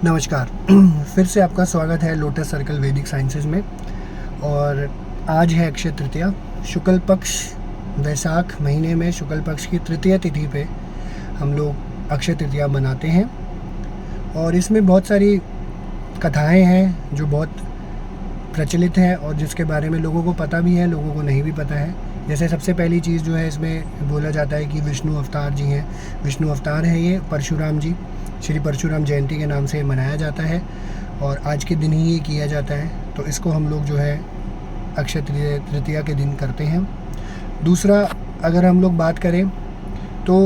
नमस्कार। फिर से आपका स्वागत है लोटस सर्कल वैदिक साइंसेज में। और आज है अक्षय तृतीया। शुक्ल पक्ष वैशाख महीने में शुक्ल पक्ष की तृतीय तिथि पे हम लोग अक्षय तृतीया मनाते हैं। और इसमें बहुत सारी कथाएं हैं जो बहुत प्रचलित हैं और जिसके बारे में लोगों को पता भी है, लोगों को नहीं भी पता है। जैसे सबसे पहली चीज़ जो है इसमें बोला जाता है कि विष्णु अवतार जी हैं। विष्णु अवतार हैं ये परशुराम जी। श्री परशुराम जयंती के नाम से मनाया जाता है और आज के दिन ही ये किया जाता है। तो इसको हम लोग जो है अक्षय तृतीया के दिन करते हैं। दूसरा, अगर हम लोग बात करें तो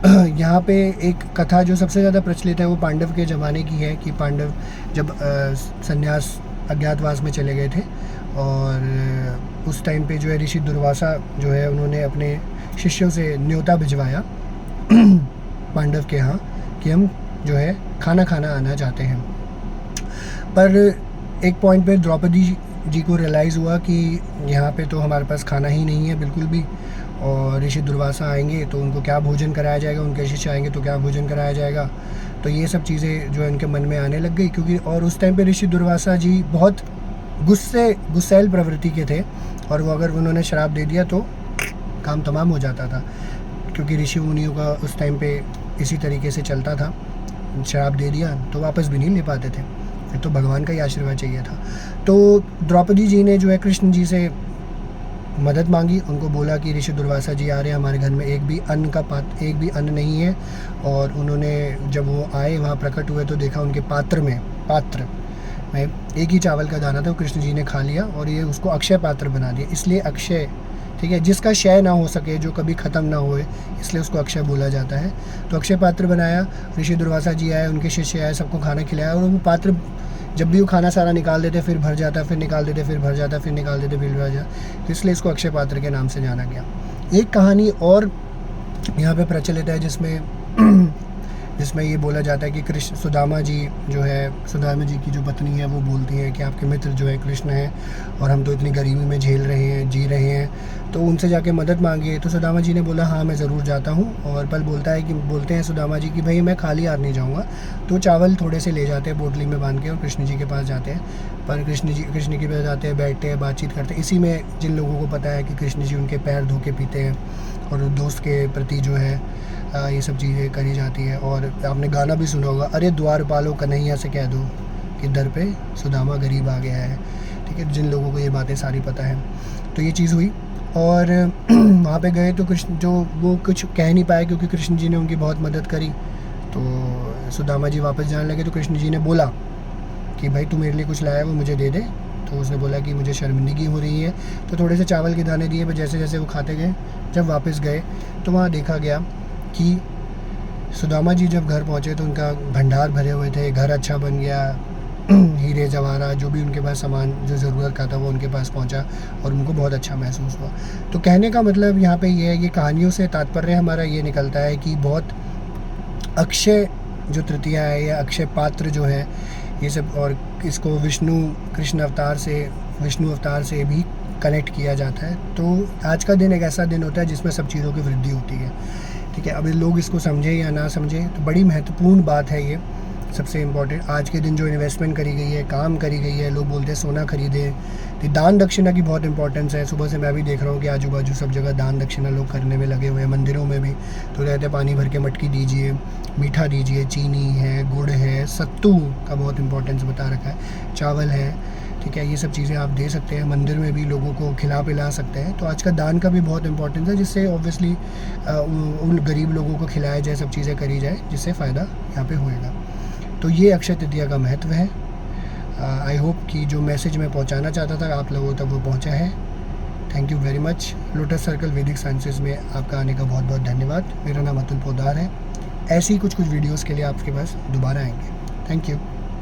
यहाँ पे एक कथा जो सबसे ज़्यादा प्रचलित है वो पांडव के ज़माने की है कि पांडव जब संन्यास अज्ञातवास में चले गए थे और उस टाइम पे जो है ऋषि दुर्वासा जो है उन्होंने अपने शिष्यों से न्योता भिजवाया पांडव के यहाँ कि हम जो है खाना आना चाहते हैं। पर एक पॉइंट पे द्रौपदी जी को रियलाइज़ हुआ कि यहाँ पे तो हमारे पास खाना ही नहीं है बिल्कुल भी, और ऋषि दुर्वासा आएंगे तो उनको क्या भोजन कराया जाएगा, उनके शिष्य आएंगे तो क्या भोजन कराया जाएगा। तो ये सब चीज़ें जो है उनके मन में आने लग गई, क्योंकि और उस टाइम पे ऋषि दुर्वासा जी बहुत गुस्सैल प्रवृत्ति के थे और वो अगर उन्होंने शराब दे दिया तो काम तमाम हो जाता था, क्योंकि ऋषि मुनियों का उस टाइम पे इसी तरीके से चलता था। शराब दे दिया तो वापस भी नहीं ले पाते थे, फिर तो भगवान का ही आशीर्वाद चाहिए था। तो द्रौपदी जी ने जो है कृष्ण जी से मदद मांगी, उनको बोला कि ऋषि दुर्वासा जी आ रहे हैं, हमारे घर में एक भी अन्न नहीं है। और उन्होंने जब वो आए वहाँ प्रकट हुए तो देखा उनके पात्र में एक ही चावल का दाना था, वो कृष्ण जी ने खा लिया और ये उसको अक्षय पात्र बना दिया। इसलिए अक्षय, ठीक है, जिसका क्षय ना हो सके, जो कभी ख़त्म ना होए, इसलिए उसको अक्षय बोला जाता है। तो अक्षय पात्र बनाया, ऋषि दुर्वासा जी आए, उनके शिष्य आए, सबको खाना खिलाया। और वो पात्र जब भी वो खाना सारा निकाल देते फिर भर जाता, फिर निकाल देते फिर भर जाता, फिर निकाल देते फिर भर जाता, तो इसलिए इसको अक्षय पात्र के नाम से जाना गया। एक कहानी और यहाँ पे प्रचलित है जिसमें ये बोला जाता है कि कृष्ण सुदामा जी की जो पत्नी है वो बोलती है कि आपके मित्र जो है कृष्ण है और हम तो इतनी गरीबी में जी रहे हैं, तो उनसे जाके मदद मांगिए। तो सुदामा जी ने बोला हाँ मैं ज़रूर जाता हूँ। और पल बोलते हैं सुदामा जी कि भाई मैं खाली हाथ नहीं जाऊँगा। तो चावल थोड़े से ले जाते हैं पोटली में बांध के और कृष्ण जी के पास जाते हैं। पर कृष्ण के पास जाते हैं, बैठते हैं, बातचीत करते हैं। इसी में जिन लोगों को पता है कि कृष्ण जी उनके पैर धो के पीते हैं और दोस्त के प्रति जो है ये सब चीज़ें करी जाती है। और आपने गाना भी सुना होगा, अरे द्वारपालो कन्हैया से कह दो कि दर पे सुदामा गरीब आ गया है। ठीक है, जिन लोगों को ये बातें सारी पता है। तो ये चीज़ हुई और वहाँ पे गए तो कृष्ण जो वो कुछ कह नहीं पाए क्योंकि कृष्ण जी ने उनकी बहुत मदद करी। तो सुदामा जी वापस जाने लगे तो कृष्ण जी ने बोला कि भाई तू मेरे लिए कुछ लाया वो मुझे दे दे। तो उसने बोला कि मुझे शर्मिंदगी हो रही है। तो थोड़े से चावल के दाने दिए, पर जैसे जैसे वो खाते गए, जब वापस गए तो वहाँ देखा गया कि सुदामा जी जब घर पहुँचे तो उनका भंडार भरे हुए थे, घर अच्छा बन गया, हीरे जवाहरात जो भी उनके पास सामान जो ज़रूरत का था वो उनके पास पहुंचा और उनको बहुत अच्छा महसूस हुआ। तो कहने का मतलब यहाँ पे ये है, ये कहानियों से तात्पर्य हमारा ये निकलता है कि बहुत अक्षय जो तृतीया है या अक्षय पात्र जो है ये सब, और इसको विष्णु अवतार से भी कनेक्ट किया जाता है। तो आज का दिन एक ऐसा दिन होता है जिसमें सब चीज़ों की वृद्धि होती है। ठीक है, अभी लोग इसको समझें या ना समझें तो बड़ी महत्वपूर्ण बात है ये। सबसे इम्पोर्टेंट आज के दिन जो इन्वेस्टमेंट करी गई है, काम करी गई है, लोग बोलते हैं सोना खरीदें, तो दान दक्षिणा की बहुत इंपॉर्टेंस है। सुबह से मैं भी देख रहा हूँ कि आजू बाजू सब जगह दान दक्षिणा लोग करने में लगे हुए हैं, मंदिरों में भी। तो कहते हैं पानी भर के मटकी दीजिए, मीठा दीजिए, चीनी है, गुड़ है, सत्तू का बहुत इंपॉर्टेंस बता रखा है, चावल है। ठीक है, ये सब चीज़ें आप दे सकते हैं, मंदिर में भी लोगों को खिला पिला सकते हैं। तो आज का दान का भी बहुत इंपॉर्टेंस है, जिससे ऑब्वियसली उन गरीब लोगों को खिलाया जाए, सब चीज़ें करी जाए, जिससे फ़ायदा यहाँ पे होएगा। तो ये अक्षय तृतीया का महत्व है। आई होप कि जो मैसेज मैं पहुँचाना चाहता था आप लोगों तक वो पहुँचा है। Thank you very much. Lotus circle वैदिक साइंसेज में आपका आने का बहुत बहुत धन्यवाद। मेरा नाम अतुल पोदार है। ऐसी कुछ वीडियोज़ के लिए आपके पास दोबारा आएंगे। Thank you.